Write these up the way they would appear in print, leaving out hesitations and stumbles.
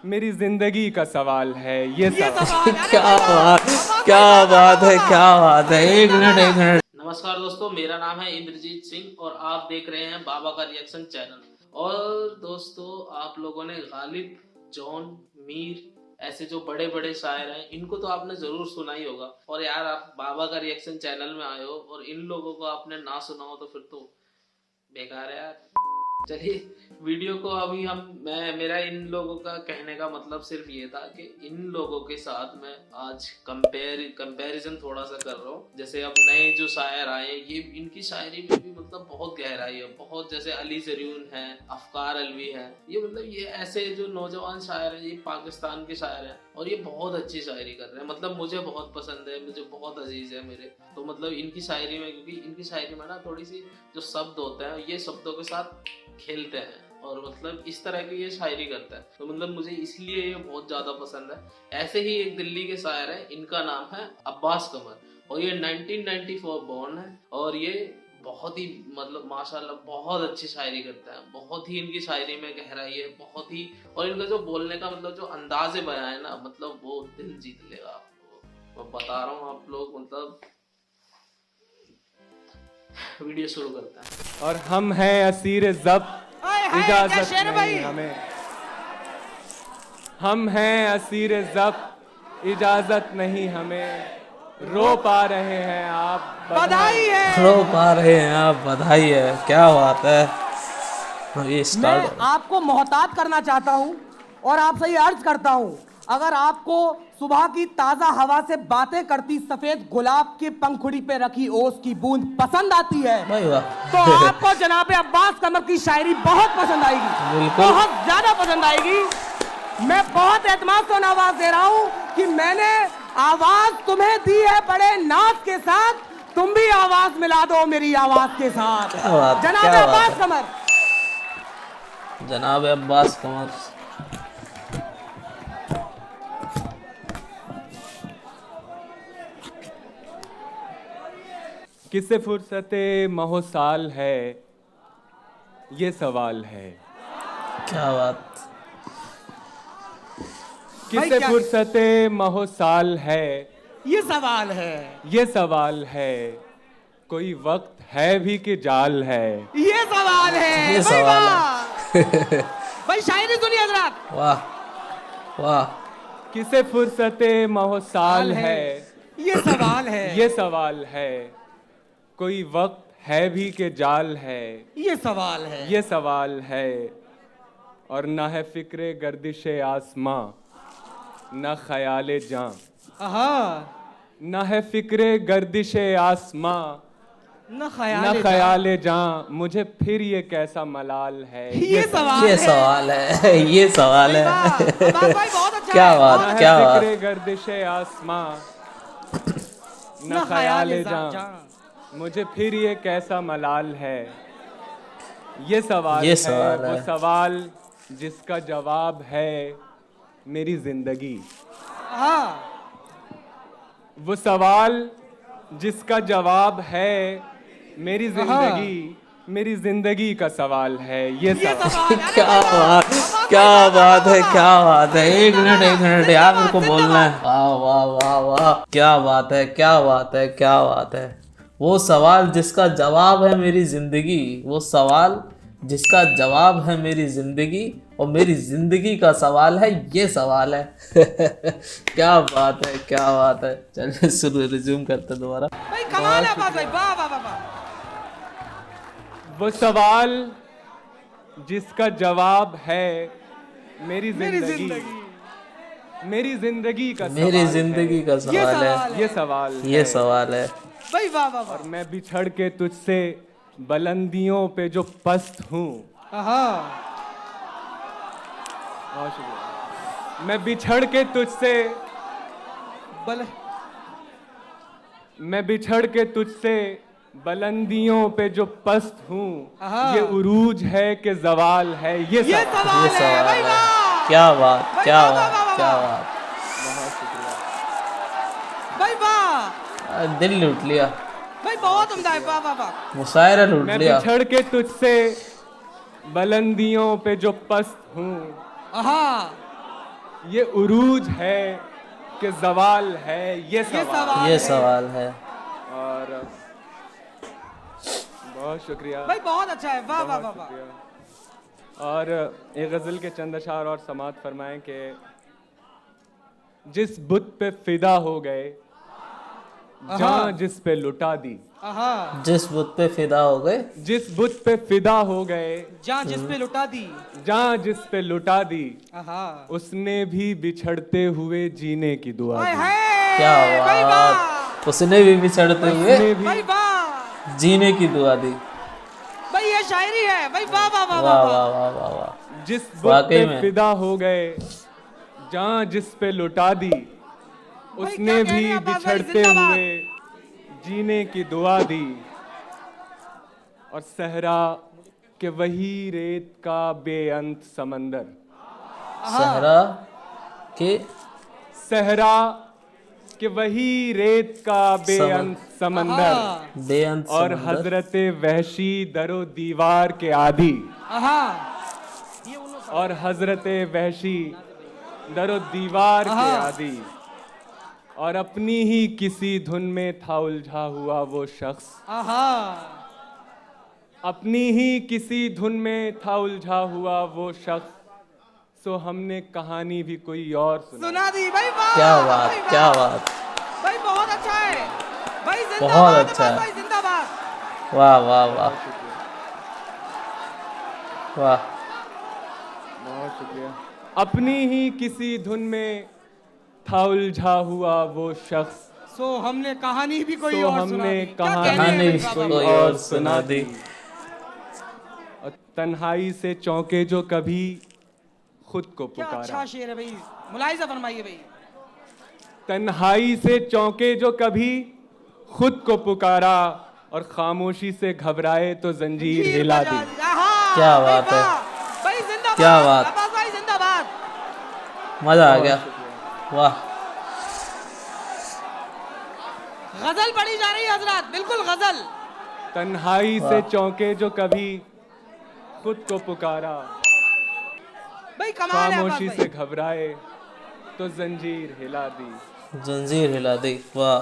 मेरी जिंदगी का सवाल है ये सवाल। क्या बात है, क्या बात है। एक मिनट। नमस्कार दोस्तों, मेरा नाम है इंद्रजीत सिंह और आप देख रहे हैं बाबा का रिएक्शन चैनल। और दोस्तों, आप लोगों ने गालिब, जॉन, मीर ऐसे जो बड़े बड़े शायर हैं इनको तो आपने जरूर सुना ही होगा। और यार, आप बाबा का रिएक्शन चैनल में आए हो और इन लोगों को आपने ना सुना हो तो फिर तो बेकार है यार। चलिए वीडियो को अभी मेरा इन लोगों का कहने का मतलब सिर्फ ये था कि इन लोगों के साथ मैं आज कंपैरिजन थोड़ा सा कर रहा हूँ। जैसे अब नए जो शायर आए, ये इनकी शायरी में भी मतलब बहुत गहराई है, बहुत। जैसे अली जरीन है, अफकार अलवी है, ये मतलब ये ऐसे जो नौजवान शायर है, ये पाकिस्तान के शायर है और ये बहुत अच्छी शायरी कर रहे हैं। मतलब मुझे बहुत पसंद है, मुझे बहुत अजीज है मेरे। तो मतलब इनकी शायरी में, क्योंकि इनकी शायरी में ना थोड़ी सी जो शब्द होते हैं ये शब्दों के साथ खेलते हैं और मतलब इस तरह की ये शायरी करता है, तो मतलब मुझे इसलिए ये बहुत ज्यादा पसंद है। ऐसे ही एक दिल्ली के शायर है, इनका नाम है अब्बास कमर और ये 1994 बॉर्न है और ये बहुत ही मतलब माशाल्लाह बहुत अच्छी शायरी करता है। बहुत ही इनकी शायरी में गहराई है, बहुत ही। और इनका जो बोलने का मतलब जो अंदाज़े बयां है ना, मतलब वो दिल जीत लेगा आपको। मैं बता रहा हूँ, आप लोग मतलब वीडियो शुरू करते हैं। और हम हैं असीर ज़ब्त, इजाजत नहीं हमें। हम हैं असीर ज़ब्त, इजाजत नहीं हमें। रो पा रहे हैं आप, बधाई है। रो पा रहे हैं आप, बधाई है। क्या बात है। ये मैं आपको मोहतात करना चाहता हूं और आपसे ये अर्ज करता हूं, अगर आपको सुबह की ताजा हवा से बातें करती सफेद गुलाब की पंखुड़ी पे रखी ओस की बूंद पसंद आती है तो आपको जनाब अब्बास कमर की शायरी बहुत पसंद आएगी, बहुत ज्यादा पसंद आएगी। मैं बहुत एतमाद से आवाज दे रहा हूं कि मैंने आवाज तुम्हें दी है बड़े नाज के साथ, तुम भी आवाज मिला दो मेरी आवाज के साथ। जनाब अब्बास कमर, जनाब अब्बास कमर। किसे फुर्सते महो साल है ये सवाल है। क्या बात। किसे फुर्सते महो साल है ये सवाल है, ये सवाल है। कोई वक्त है भी कि जाल है, ये सवाल है। ये भाई सवाल वाह। भाई शायरी सुनिए हजरात। वाह वाह। किसे फुर्सते महो साल है ये सवाल है, ये सवाल है। कोई वक्त है भी कि जाल है, ये सवाल है। ये सवाल है। और न है फिक्रे गर्दिशे आसमां, न ख्याले जां। न है फिक्रे गर्दिशे आसमां, न ख्याले जां। मुझे फिर ये कैसा मलाल है, ये सवाल ये सवाल है। ये सवाल है। भाई बहुत अच्छा क्या है, बात, बहुत अच्छा। क्या बात। फिक्रे गर्दिशे आसमां, न ख्याले जां। मुझे फिर ये कैसा मलाल है। ये सवाल ये है, सवाल वो है। सवाल जिसका जवाब है मेरी जिंदगी। वो सवाल जिसका जवाब है मेरी जिंदगी, मेरी जिंदगी का सवाल है ये सवाल। क्या बात, क्या बात है, क्या बात है। एक मिनट यार, मेरे को बोलना है। वाह वाह वाह वाह। क्या बात है, क्या बात है, क्या बात है। वो सवाल जिसका जवाब है मेरी जिंदगी, वो सवाल जिसका जवाब है मेरी जिंदगी और मेरी जिंदगी का सवाल है ये सवाल है। क्या बात है, क्या बात है। चलिए शुरू रिज्यूम करते हैं दोबारा। भाई कमाल है अब्बास भाई, वाह वाह वाह वाह। वो सवाल जिसका जवाब है मेरी जिंदगी, मेरी जिंदगी का सवाल मेरी जिंदगी का सवाल है ये सवाल, ये सवाल है। भाई वाह वाह वाह। और मैं बिछड़ के तुझसे बुलंदियों पे जो पस्त हूँ, बहुत शुक्रिया। मैं बिछड़ के तुझसे मैं बिछड़ के तुझसे बुलंदियों पे जो पस्त हूँ, ये उरूज है कि जवाल है ये सवाल है। भाई वाह। क्या बात, क्या बात, क्या बात। बहुत शुक्रिया भाई वाह। दिल लूट लिया भाई, बहुत उम्दा है, वाह वाह वाह। मुशायरा लूट मैं लिया। बिछड़ के तुझसे बुलंदियों पे जो पस्त हूँ, ये उरूज है कि जवाल है, ये सवाल। ये सवाल है। और बहुत शुक्रिया भाई बहुत अच्छा है, वाह वाह वाह वाह। शुक्रिया। और एक गज़ल के चंद अशार और समात फरमाएं कि जिस बुत पे फिदा हो गए, जान जिस पे लुटा दी। जिस बुत पे फिदा हो गए, जिस बुत पे फिदा हो गए, जान जिस पे लुटा दी। जान जिस पे लुटा दी, आहा। उसने भी बिछड़ते हुए जीने की दुआ हाय दी। हाय। क्या भाई बात। वाह। उसने भी बिछड़ते हुए उसने भी भाई वाह। जीने की दुआ दी। भाई ये शायरी है भाई, वाह वाह वाह वाह वाह। वाह वाह वाह वाह। जिस बुत वाकई पे में। फिदा हो गए, जान जिस पे लुटा दी, उसने क्या भी कहने अब्बास भाई, बिछड़ते जिंदाबाद। हुए जीने की दुआ दी। और सहरा के वही रेत का बेअंत समंदर, सहरा के सहरा के वही रेत का बेअंत समंदर, बेअंत और समंदर। हजरते वहशी दरो दीवार के आदि, आहा। और हजरते वहशी दरो दीवार के आदि, और अपनी ही किसी धुन में था उलझा हुआ वो शख्स, आहा। अपनी ही किसी धुन में था उलझा हुआ वो शख्स। सो हमने कहानी भी कोई और सुना दी भाई, वाह। क्या बात, भाई, वाह। क्या बात। भाई बहुत अच्छा है भाई, बहुत जिंदाबाद अच्छा है। भाई, जिंदाबाद। वाह वाह वाह वाह। बहुत शुक्रिया। अपनी ही किसी धुन में था उलझा हुआ वो शख्स, सो हमने कहानी भी कोई सो और सुना हमने दी। क्या कहने कहानी हैं भी भाई, कोई वाह, वाह। और सुना दी। और तन्हाई से चौंके जो कभी खुद को क्या पुकारा, अच्छा शेर है भाई, मुलाहिजा फरमाइए भाई। तन्हाई से चौंके जो कभी खुद को पुकारा, और खामोशी से घबराए तो जंजीर हिला दी। आहा, क्या भाई, बात है। वाह। भाई जिंदाबाद, क्या बात। अब्बास भाई जिंदाबाद। मजा आ गया। वाह। गजल पढ़ी जा रही है हजरत, बिल्कुल गजल। तन्हाई से चौंके जो कभी खुद को पुकारा, भाई कमाल है अब्बास खामोशी भाई। से घबराए तो जंजीर हिला दी। जंजीर हिला दी। वाह।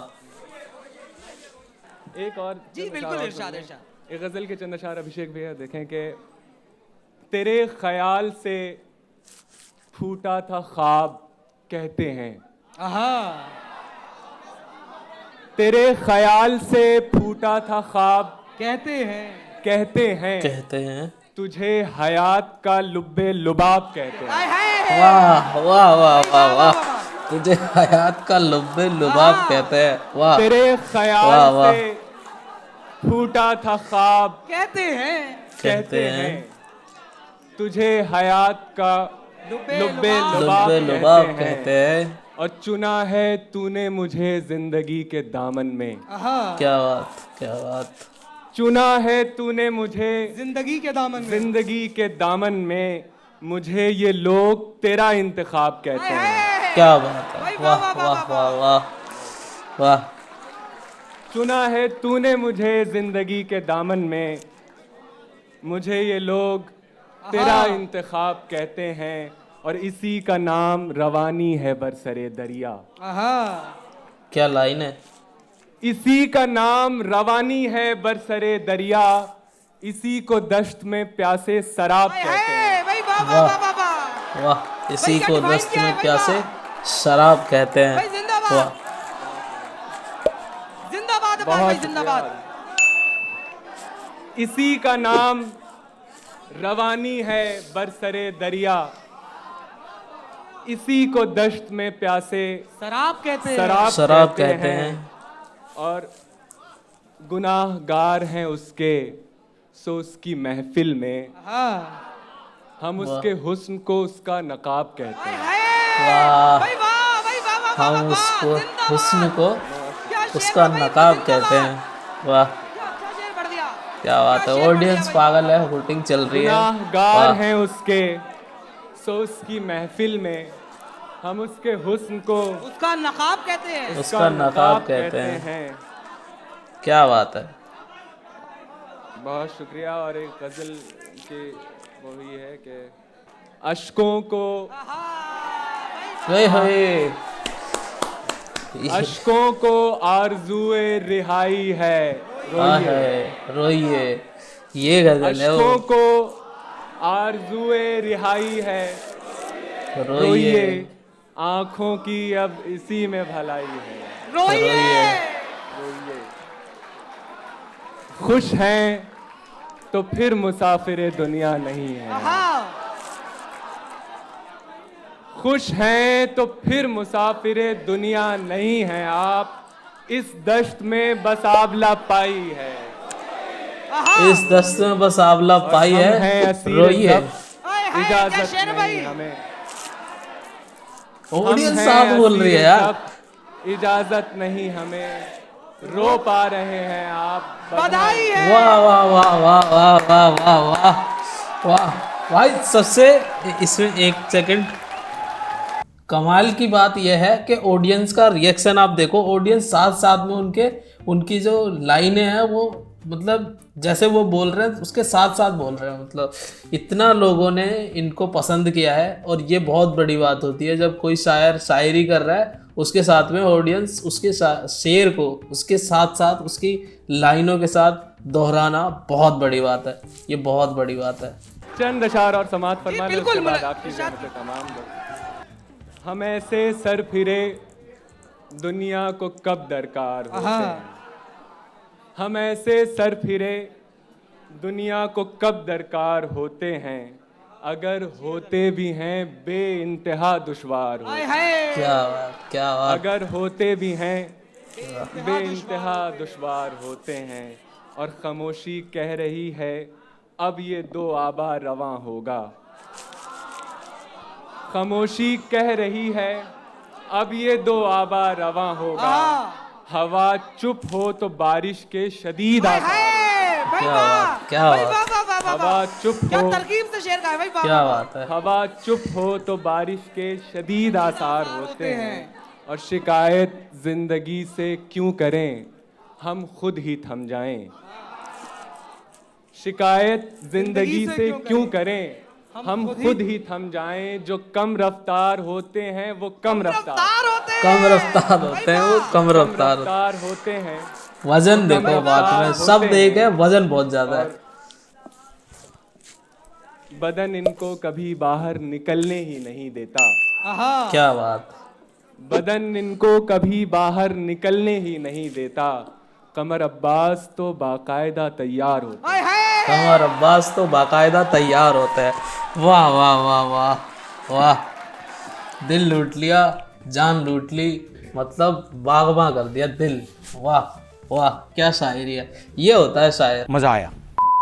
एक और जी चंद बिल्कुल, अशार इरशाद सुनिए। इरशाद। एक गजल के चंद अशार अभिषेक भैया देखें कि तेरे ख्याल से फूटा था ख्वाब कहते हैं, आहा। तेरे ख्याल से फूटा था ख्वाब कहते हैं। कहते हैं, कहते हैं। तुझे हयात का लुब्बे लुबाब कहते हैं। हाय हाय। वाह वाह वाह वाह वाह। वाह। तुझे हयात का लुब्बे लुबाब कहते हैं। वाह। तेरे वाह, ख्याल वाह। से फूटा था ख्वाब कहते हैं। कहते हैं, तुझे हयात का लुब्बे लुब्बे लुबाब लुब्बे लुबाब कहते हैं। और चुना है तूने मुझे जिंदगी के दामन में, आहा। क्या बात, क्या बात। चुना है तूने मुझे जिंदगी के दामन में। जिंदगी के दामन में, मुझे ये लोग तेरा इंतखाब कहते हाय हैं। हाय। क्या बात है। भाई, वाह वाह, वाह, वाह वाह, वाह वाह वाह। चुना है तूने मुझे जिंदगी के दामन में, मुझे ये लोग तेरा इंतखाब कहते हैं। और इसी का नाम रवानी है बरसरे दरिया, आहा। क्या लाइन है। इसी का नाम रवानी है बरसरे दरिया, इसी को दश्त में प्यासे शराब हाय कहते हैं। हाय। भाई वाह वाह वाह वाह वाह। वाह। इसी क्या को डिफाइन दस्त किया है में भाई, प्यासे वाह। शराब कहते हैं। भाई जिंदाबाद। वाह। जिंदाबाद अब्बास भाई, जिंदाबाद। इसी का नाम रवानी है बरसरे दरिया, इसी को दश्त में प्यासे शराब कहते हैं। शराब कहते हैं। और गुनाहगार हैं उसके, सो उसकी महफिल में आहा। हम उसके हुस्न को उसका नकाब कहते हैं। हाय। वाह। भाई वाह, भाई वाह वाह वाह, हम वाह, उसको जिंदाबाद। हुस्न को क्या शेर उसका है भाई, नकाब जिंदाबाद। कहते हैं। वाह। क्या अच्छा शेर पढ़ दिया। क्या बात है। शेर पढ़ ऑडियंस दिया भाई। पागल है, हुटिंग चल रही है। गुनाहगार वाह। हैं उसके, सो उसकी महफिल में हम उसके हुस्न को उसका नकाब कहते हैं। उसका नकाब कहते हैं। क्या बात है। बहुत शुक्रिया। और एक गजल की वो ही है कि अश्कों को आहा। भाई ओए होए अशकों को आरज़ूए रिहाई है, रोइए। रोइए, ये गजल है अशकों वो। को आरज़ूए रिहाई है, रोइए रोइए। आंखों की अब इसी में भलाई है, रोइए। रोइए। खुश हैं तो फिर मुसाफिर दुनिया नहीं है, खुश हैं तो फिर मुसाफिर दुनिया नहीं है। आप इस दश्त में बस आबला पाई है, इस दस्त में बस आंवला और पाई हम हैं है, असीर रोइए। ज़ब्त, इजाजत नहीं हमें। ऑडियंस हम साफ हैं बोल रही है असीर यार। ज़ब्त, इजाजत नहीं हमें। रो पा रहे हैं आप, बधाई है। वाह वाह वाह वाह वाह वाह वाह वाह वाह भाई। सबसे इसमें एक सेकंड कमाल की बात यह है कि ऑडियंस का रिएक्शन आप देखो। ऑडियंस साथ साथ में उनकी जो लाइनें हैं वो मतलब जैसे वो बोल रहे हैं उसके साथ साथ बोल रहे हैं। मतलब इतना लोगों ने इनको पसंद किया है, और ये बहुत बड़ी बात होती है जब कोई शायर शायरी कर रहा है उसके साथ में ऑडियंस उसके शेर को उसके साथ साथ उसकी लाइनों के साथ दोहराना बहुत बड़ी बात है। ये बहुत बड़ी बात है। चंद अशार और समाज फरमाने बिल्कुल, उसके बाद आपकी जहमत से तमाम लोग। हम ऐसे सर फिरे दुनिया को कब दरकार होते हैं, हम ऐसे सर फिरे दुनिया को कब दरकार होते हैं, अगर होते भी हैं बे इंतहा दुश्वार होते हैं। क्या बात, क्या बात। अगर होते भी हैं बे इंतहा दुश्वार होते हैं, और खामोशी कह रही है अब ये दो आबा रवां होगा। खामोशी कह रही है अब ये दो आबा रवां होगा। हवा चुप हो तो बारिश के शदीद आसार होगा। क्या बात, क्या बात, हवा चुप क्या हो, तरकीब से शेर का है भाई। क्या बात है। हवा चुप हो तो बारिश के शदीद आसार होते हैं, और शिकायत जिंदगी से क्यों करें हम खुद ही थम जाएं। शिकायत जिंदगी से क्यों करें हम खुद ही थम जाएं। जो कम रफ्तार होते हैं वो कम रफ्तार होते हैं। कम रफ्तार होते हैं वो कम रफ्तार होते हैं। वजन देखो बात में सब एक है, वजन बहुत ज्यादा है। बदन इनको कभी बाहर निकलने ही नहीं देता। क्या बात। बदन इनको कभी बाहर निकलने ही नहीं देता। कमर अब्बास तो बाकायदा तैयार होता है। कमर अब्बास तो बाकायदा तैयार होता है। वाह वाह वाह वाह वाह। दिल लूट लिया, जान लूट ली, मतलब बागबां कर दिया दिल। वाह वाह, क्या शायरी है। ये होता है शायर। मजा आया।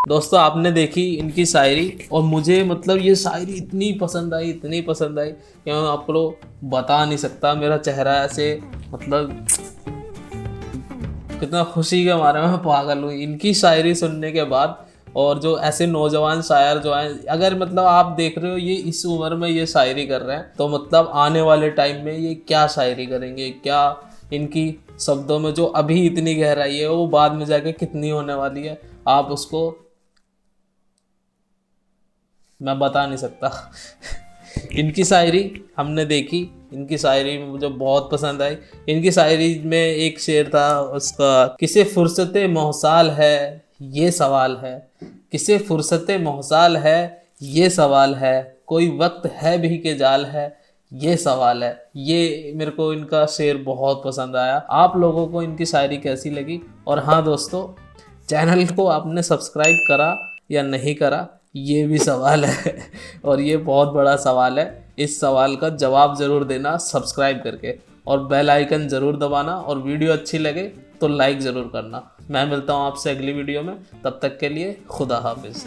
दोस्तों आपने देखी इनकी शायरी, और मुझे मतलब ये शायरी इतनी पसंद आई, इतनी पसंद आई कि मैं आपको बता नहीं सकता। मेरा चेहरा ऐसे मतलब कितना खुशी के मारे में पागल हूँ इनकी शायरी सुनने के बाद। और जो ऐसे नौजवान शायर जो हैं, अगर मतलब आप देख रहे हो ये इस उम्र में ये शायरी कर रहे हैं, तो मतलब आने वाले टाइम में ये क्या शायरी करेंगे, क्या इनकी शब्दों में जो अभी इतनी गहराई है वो बाद में जाके कितनी होने वाली है, आप उसको मैं बता नहीं सकता। इनकी शायरी हमने देखी, इनकी शायरी मुझे बहुत पसंद आई। इनकी शायरी में एक शेर था उसका, किसे फुर्सते मोहसाल है ये सवाल है, किसे फुर्सते मोहसाल है ये सवाल है, कोई वक्त है भी के जाल है ये सवाल है। ये मेरे को इनका शेर बहुत पसंद आया। आप लोगों को इनकी शायरी कैसी लगी? और हाँ दोस्तों, चैनल को आपने सब्सक्राइब करा या नहीं करा ये भी सवाल है, और ये बहुत बड़ा सवाल है। इस सवाल का जवाब ज़रूर देना सब्सक्राइब करके, और बेल आइकन ज़रूर दबाना, और वीडियो अच्छी लगे तो लाइक ज़रूर करना। मैं मिलता हूँ आपसे अगली वीडियो में, तब तक के लिए खुदा हाफिज़।